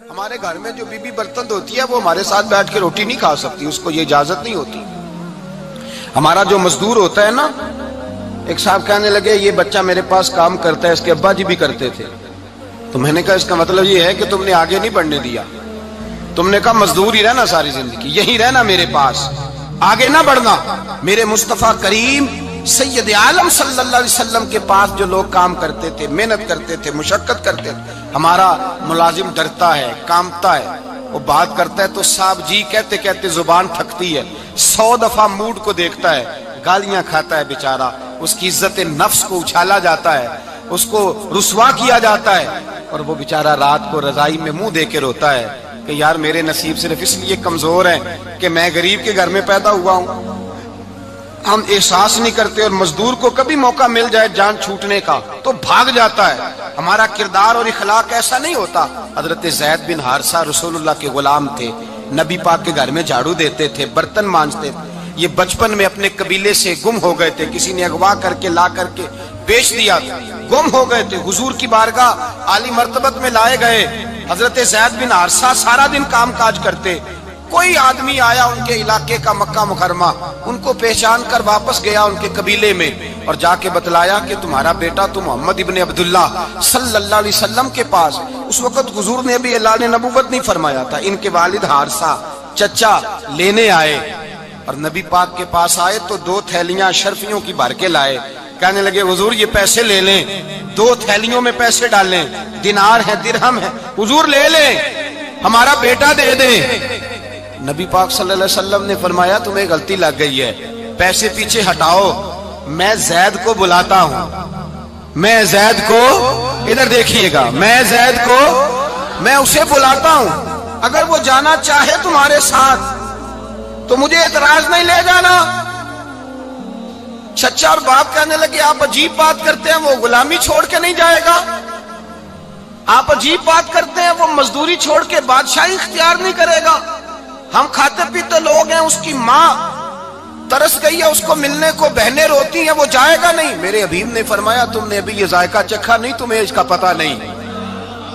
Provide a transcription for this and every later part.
ہمارے گھر میں جو بی بی برتن دھوتی ہے وہ ہمارے ساتھ بیٹھ کے روٹی نہیں کھا سکتی، اس کو یہ اجازت نہیں ہوتی۔ ہمارا جو مزدور ہوتا ہے نا، ایک صاحب کہنے لگے یہ بچہ میرے پاس کام کرتا ہے، اس کے ابا جی بھی کرتے تھے، تو میں نے کہا اس کا مطلب یہ ہے کہ تم نے آگے نہیں بڑھنے دیا، تم نے کہا مزدور ہی رہنا ساری زندگی، یہی رہنا میرے پاس، آگے نہ بڑھنا۔ میرے مصطفیٰ کریم سید عالم صلی اللہ علیہ وسلم کے پاس جو لوگ کام کرتے تھے، محنت کرتے تھے، مشقت کرتے تھے، ہمارا ملازم ڈرتا ہے، کامتا ہے، وہ بات کرتا ہے تو صاحب جی کہتے کہتے زبان تھکتی ہے، 100 دفعہ موڈ کو دیکھتا ہے، گالیاں کھاتا ہے بیچارہ، اس کی عزت نفس کو اچھالا جاتا ہے، اس کو رسوا کیا جاتا ہے، اور وہ بیچارہ رات کو رضائی میں منہ دے کے روتا ہے کہ یار میرے نصیب صرف اس لیے کمزور ہیں کہ میں غریب کے گھر میں پیدا ہوا ہوں۔ ہم احساس نہیں کرتے، اور مزدور کو کبھی موقع مل جائے جان چھوٹنے کا تو بھاگ جاتا ہے۔ ہمارا کردار اور اخلاق ایسا نہیں ہوتا۔ حضرت زید بن حارثہ رسول اللہ کے غلام تھے، نبی پاک کے گھر میں جھاڑو دیتے تھے، برتن مانجتے تھے، یہ بچپن میں اپنے قبیلے سے گم ہو گئے تھے، کسی نے اغوا کر کے لا کر کے بیچ دیا تھا، گم ہو گئے تھے، حضور کی بارگاہ عالی مرتبت میں لائے گئے۔ حضرت زید بن حارثہ سارا دن کام کاج کرتے، کوئی آدمی آیا ان کے علاقے کا مکہ مکرمہ، ان کو پہچان کر واپس گیا ان کے قبیلے میں اور جا کے بتلایا کہ تمہارا بیٹا تو محمد ابن عبداللہ صلی اللہ علیہ وسلم کے پاس، اس وقت حضور نے بھی اللہ نے نبوت نہیں فرمایا تھا، ان کے والد حارثہ چچا لینے آئے اور نبی پاک کے پاس آئے تو 2 تھیلیاں شرفیوں کی بھر کے لائے، کہنے لگے حضور یہ پیسے لے لیں، 2 تھیلیوں میں پیسے ڈالیں، دینار ہے درہم ہے، حضور لے لیں، ہمارا بیٹا دے دیں۔ نبی پاک صلی اللہ علیہ وسلم نے فرمایا تمہیں غلطی لگ گئی ہے، پیسے پیچھے ہٹاؤ، میں زید کو بلاتا ہوں، میں زید کو، ادھر دیکھیے گا، میں زید کو، میں اسے بلاتا ہوں، اگر وہ جانا چاہے تمہارے ساتھ تو مجھے اعتراض نہیں لے جانا۔ چچا اور باپ کہنے لگے آپ عجیب بات کرتے ہیں، وہ غلامی چھوڑ کے نہیں جائے گا، آپ عجیب بات کرتے ہیں، وہ مزدوری چھوڑ کے بادشاہی اختیار نہیں کرے گا، ہم کھاتے پیتے لوگ ہیں، اس کی ماں ترس گئی ہے اس کو ملنے کو، بہنیں روتی ہیں، وہ جائے گا نہیں۔ میرے حبیب نے فرمایا تم نے ابھی یہ ذائقہ چکھا نہیں، تمہیں اس کا پتہ نہیں،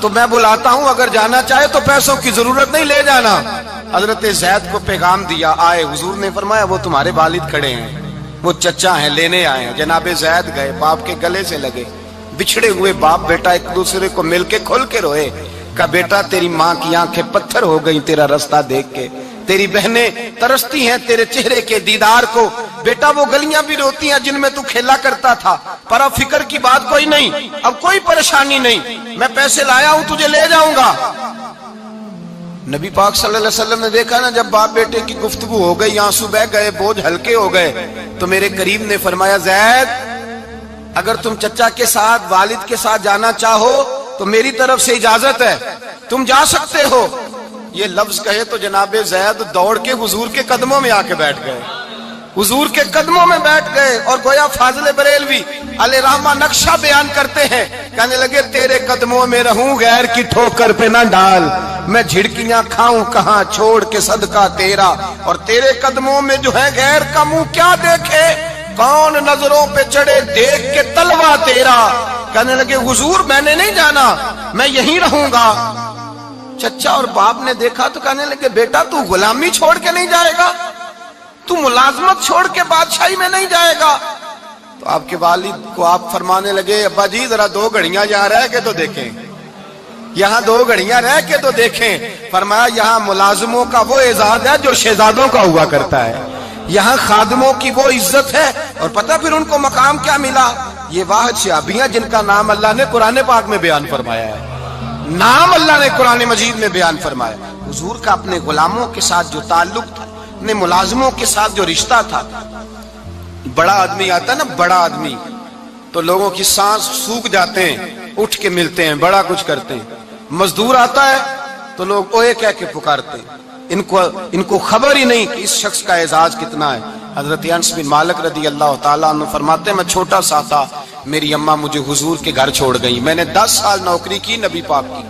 تو میں بلاتا ہوں، اگر جانا چاہے تو پیسوں کی ضرورت نہیں، لے جانا۔ حضرت زید کو پیغام دیا، آئے، حضور نے فرمایا وہ تمہارے والد کھڑے ہیں، وہ چچا ہیں، لینے آئے ہیں۔ جناب زید گئے، باپ کے گلے سے لگے، بچھڑے ہوئے باپ بیٹا ایک دوسرے کو مل کے کھل کے روئے، کہا بیٹا تیری ماں کی آنکھیں پتھر ہو گئی تیرا رستہ دیکھ کے، تیری بہنیں ترستی ہیں تیرے چہرے کے دیدار کو، بیٹا وہ گلیاں بھی روتی ہیں جن میں تو کھیلا کرتا تھا، پر اب فکر کی بات کوئی نہیں، اب کوئی پریشانی نہیں، میں پیسے لایا ہوں تجھے لے جاؤں گا۔ نبی پاک صلی اللہ علیہ وسلم نے دیکھا نا جب باپ بیٹے کی گفتگو ہو گئی، آنسو بہ گئے، بوجھ ہلکے ہو گئے، تو میرے قریب نے فرمایا زید اگر تم چچا کے ساتھ والد کے ساتھ جانا چاہو تو میری طرف سے اجازت ہے، تم جا سکتے ہو۔ یہ لفظ کہے تو جناب زید دوڑ کے حضور کے قدموں میں آ کے بیٹھ گئے، حضور کے قدموں میں بیٹھ گئے، اور گویا فاضل بریلوی علیہ رحمہ نقشہ بیان کرتے ہیں، کہنے لگے تیرے قدموں میں رہوں غیر کی ٹھوکر پہ نہ ڈال، میں جھڑکیاں کھاؤں کہاں چھوڑ کے صدقہ تیرا، اور تیرے قدموں میں جو ہے غیر کا منہ کیا دیکھے، کون نظروں پہ چڑھے دیکھ کے تلوا تیرا۔ کہنے لگے حضور میں نے نہیں جانا، میں یہیں رہوں گا۔ چچا اور باپ نے دیکھا تو کہنے لگے بیٹا تو غلامی چھوڑ کے نہیں جائے گا، تو ملازمت چھوڑ کے بادشاہی میں نہیں جائے گا۔ تو آپ کے والد کو آپ فرمانے لگے ابا جی ذرا 2 گھڑیاں یہاں رہ کے تو دیکھیں، یہاں 2 گھڑیاں رہ کے تو دیکھیں۔ فرمایا یہاں ملازموں کا وہ اعزاز ہے جو شہزادوں کا ہوا کرتا ہے، یہاں خادموں کی وہ عزت ہے، اور پتہ پھر ان کو مقام کیا ملا، یہ واحد صحابیاں جن کا نام اللہ نے قرآن پاک میں بیان فرمایا ہے، نام اللہ نے قرآن مجید میں بیان فرمایا۔ حضور کا اپنے غلاموں کے ساتھ جو تعلق تھا، اپنے ملازموں کے ساتھ جو رشتہ تھا، بڑا آدمی آتا ہے نا، بڑا آدمی تو لوگوں کی سانس سوکھ جاتے ہیں، اٹھ کے ملتے ہیں، بڑا کچھ کرتے ہیں، مزدور آتا ہے تو لوگ اوے کہہ کے پکارتے ہیں، ان کو خبر ہی نہیں کہ اس شخص کا اعزاز کتنا ہے۔ حضرت انس بن مالک رضی اللہ تعالیٰ عنہ فرماتے ہیں میں چھوٹا سا تھا، میری اماں مجھے حضور کے گھر چھوڑ گئی، میں نے 10 سال نوکری کی نبی پاک کی۔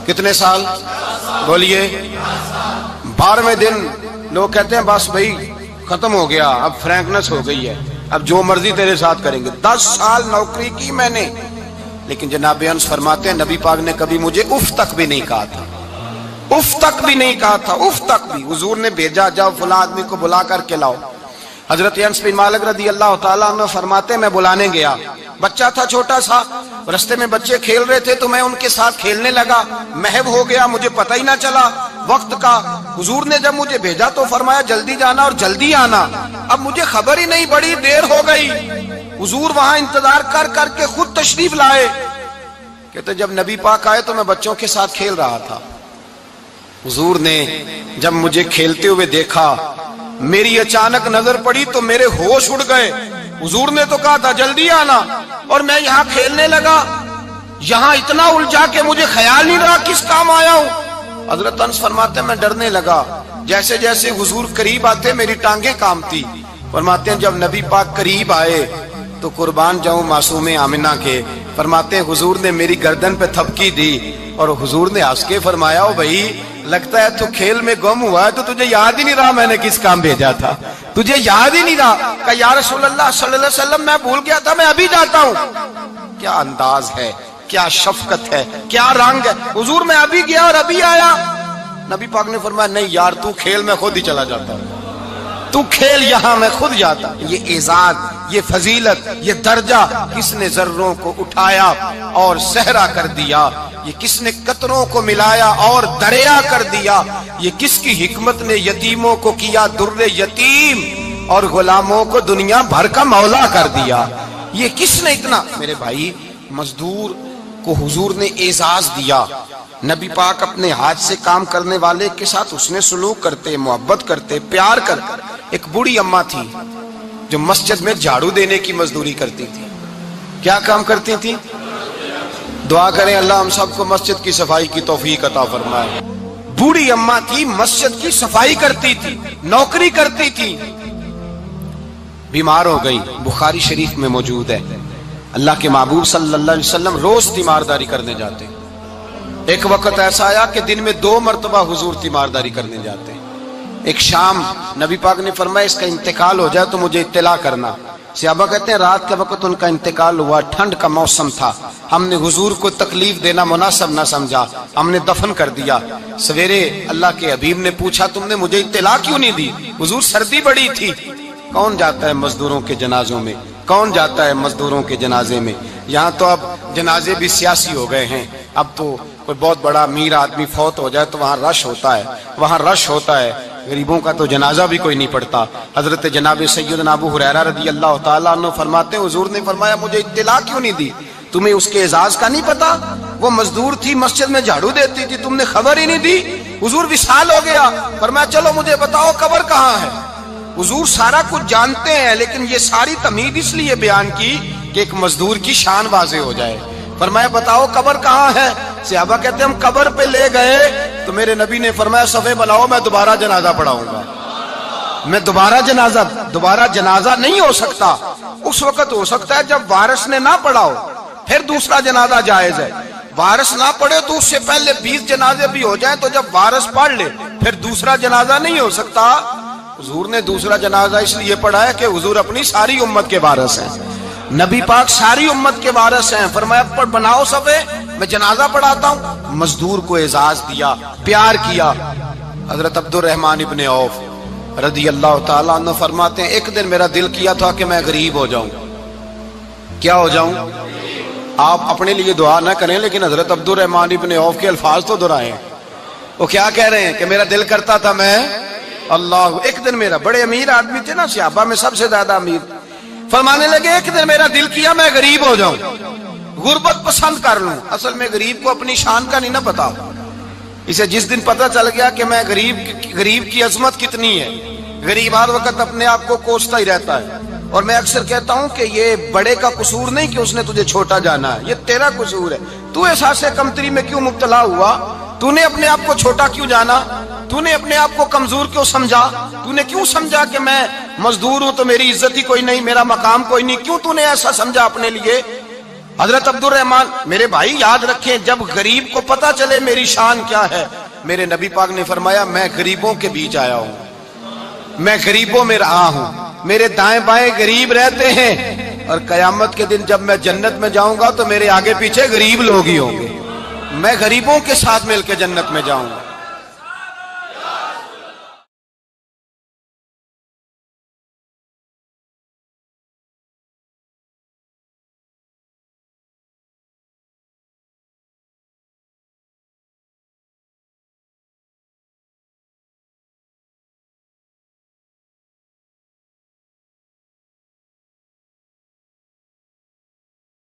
کتنے سال بولیے؟ 12ویں دن لوگ کہتے ہیں بس بھائی ختم ہو گیا، اب فرینکنس ہو گئی ہے، اب جو مرضی تیرے ساتھ کریں گے۔ 10 سال نوکری کی میں نے، لیکن جناب انس فرماتے ہیں نبی پاک نے کبھی مجھے اف تک بھی نہیں کہا تھا۔ उफ तक भी नहीं कहा था, उफ तक भी। हुजूर ने भेजा, जाओ फला आदमी को बुला करके लाओ। हजरत अनस बिन मालिक रदी अल्लाह ताला अन्हु फरमाते, मैं बुलाने गया, बच्चा था छोटा सा, रास्ते में बच्चे खेल रहे थे तो मैं उनके साथ खेलने लगा, महव हो गया, मुझे पता ही ना चला वक्त का। हुजूर ने जब मुझे भेजा तो फरमाया जल्दी जाना और जल्दी आना। अब मुझे खबर ही नहीं, बड़ी देर हो गई। हुजूर वहां इंतजार कर करके खुद तशरीफ लाए। कहते जब नबी पाक आए तो मैं बच्चों के साथ खेल रहा था। हुजूर ने जब मुझे खेलते हुए देखा, मेरी अचानक नजर पड़ी तो मेरे होश उड़ गए। हुजूर ने तो कहा था जल्दी आना, और मैं यहाँ खेलने लगा, यहाँ इतना उलझा के मुझे ख्याल नहीं रहा किस काम आया हूँ। हजरत अनस फरमाते मैं डरने लगा, जैसे जैसे हुजूर करीब आते मेरी टांगे कांपती। फरमाते हैं जब नबी पाक करीब आए तो कुर्बान जाऊं मासूम आमिना के, फरमाते हुजूर ने मेरी गर्दन पे थपकी दी और हुजूर ने हंस के फरमाया, ओ भाई लगता है तू खेल में गुम हुआ है, तो तुझे याद ही नहीं रहा मैंने किस काम भेजा था, तुझे याद ही नहीं रहा। कहा या रसूलल्लाह सल्लल्लाहु अलैहि वसल्लम मैं भूल गया था, मैं अभी जाता हूँ। क्या अंदाज है, क्या शफकत है, क्या रंग है। हुजूर मैं अभी गया और अभी आया। नबी पाक ने फरमाया नहीं यार तू खेल, मैं खुद ही चला जाता, तू खेल यहाँ मैं खुद जाता। ये एजाज, ये फजीलत, ये दर्जा किसने जर्रों को उठाया और सहरा कर दिया, ये किसने कतरों को मिलाया और दरिया कर दिया, ये किसकी हिकमत ने यतीमों को किया दुर्रे यतीम और गुलामों को दुनिया भर का मौला कर दिया। ये किसने इतना। मेरे भाई मजदूर को हुजूर ने एजाज दिया। नबी पाक अपने हाथ से काम करने वाले के साथ उसने सुलूक करते, मोहब्बत करते, प्यार करते। एक बूढ़ी अम्मा थी जो मस्जिद में झाड़ू देने की मजदूरी करती थी। क्या काम करती थी? दुआ करें अल्लाह हम सबको मस्जिद की सफाई की तौफीक अता फरमाए। बूढ़ी अम्मा थी, मस्जिद की सफाई करती थी, नौकरी करती थी, बीमार हो गई। बुखारी शरीफ में मौजूद है, अल्लाह के महबूब सल्लल्लाहु अलैहि वसल्लम रोज तीमारदारी करने जाते। एक वक्त ऐसा आया कि दिन में 2 मरतबा हुजूर तीमारदारी करने जाते। एक शाम नबी पाक ने फरमाया इसका इंतकाल हो जाए तो मुझे इत्तला करना। सहाबा कहते हैं रात के वक्त उनका इंतकाल हुआ, ठंड का मौसम था, हमने हुजूर को तकलीफ देना मुनासिब न समझा, हमने दफन कर दिया। सवेरे अल्लाह के हबीब ने पूछा तुमने मुझे इत्तला क्यों नहीं दी? हुजूर सर्दी बड़ी थी। कौन जाता है मजदूरों के जनाजों में, कौन जाता है मजदूरों के जनाजे में। यहाँ तो अब जनाजे भी सियासी हो गए हैं। अब तो कोई बहुत बड़ा अमीर आदमी फौत हो जाए तो वहाँ रश होता है, वहाँ रश होता है। गरीबों का तो जनाजा भी कोई नहीं पढ़ता। हजरत जनाब सैयदना अबू हुरैरा रज़ी अल्लाह ताला अन्हु फरमाते हुजूर ने फरमाया मुझे इत्तला क्यों नहीं दी? तुम्हें उसके एजाज का नहीं पता? वो मजदूर थी, मस्जिद में झाड़ू देती थी, तुमने खबर ही नहीं दी। हुजूर विशाल हो गया, फरमाया चलो मुझे बताओ कब्र कहाँ है। हुजूर सारा कुछ जानते हैं, लेकिन ये सारी तमीद इसलिए बयान की कि एक मजदूर की शान वाज़े हो जाए। फरमाया बताओ कब्र कहाँ है। सहाबा कहते हम कब्र पे ले गए तो मेरे नबी ने फरमाया सफे बनाओ, मैं दोबारा जनाजा पढ़ाऊंगा। मैं दोबारा जनाजा नहीं हो सकता। उस वक्त हो सकता है जब वारिस ने ना पढ़ाओ, फिर दूसरा जनाजा जायज है। वारिस ना पढ़े तो उससे पहले 20 जनाजे भी हो जाए, तो जब वारिस पढ़ ले फिर दूसरा जनाजा नहीं हो सकता। हुजूर ने दूसरा जनाजा इसलिए पढ़ा है कि हुजूर अपनी सारी उम्मत के वारिस हैं, नबी पाक सारी उम्मत के वारिस हैं। फरमाया पर बनाओ सफे, मैं जनाजा पढ़ाता हूँ। मजदूर को एजाज दिया, प्यार किया। हजरत अब्दुर्रहमान इब्ने औफ रज़ी अल्लाह ताला अन्हु फरमाते हैं एक दिन मेरा दिल किया था कि मैं गरीब हो जाऊं। क्या हो जाऊं? आप अपने लिए दुआ ना करें, लेकिन हजरत अब्दुर्रहमान इब्ने औफ के अल्फाज तो दोहराए। वो क्या कह रहे हैं कि मेरा दिल करता था मैं अल्लाह। एक दिन मेरा, बड़े अमीर आदमी थे ना, सहाबा में सबसे ज्यादा अमीर, फरमाने लगे एक दिन मेरा दिल किया मैं गरीब हो जाऊं, गुर्बत पसंद कर लूं। असल में गरीब को अपनी शान का नहीं ना पता। इसे जिस दिन पता चल गया कि मैं गरीब की अजमत कितनी है, गरीब हर वक्त अपने आप को कोसता ही रहता है। और मैं अक्सर कहता हूं कि ये बड़े का कसूर नहीं कि उसने तुझे छोटा जाना है, ये तेरा कसूर है। तू एहसास कमतरी में क्यों मुब्तला हुआ? तूने अपने आप को छोटा क्यों जाना? तूने अपने आप को कमजोर क्यों समझा? तूने क्यों समझा कि मैं मजदूर हूं तो मेरी इज्जत ही कोई नहीं, मेरा मकाम कोई नहीं? क्यों तूने ऐसा समझा अपने लिए? हजरत अब्दुर्रहमान, मेरे भाई याद रखें, जब गरीब को पता चले मेरी शान क्या है, मेरे नबी पाक ने फरमाया मैं गरीबों के बीच आया हूं, मैं गरीबों में रहा हूं, मेरे दाएं बाएं गरीब रहते हैं, और कयामत के दिन जब मैं जन्नत में जाऊंगा तो मेरे आगे पीछे गरीब लोग ही होंगे, मैं गरीबों के साथ मिलकर जन्नत में जाऊंगा।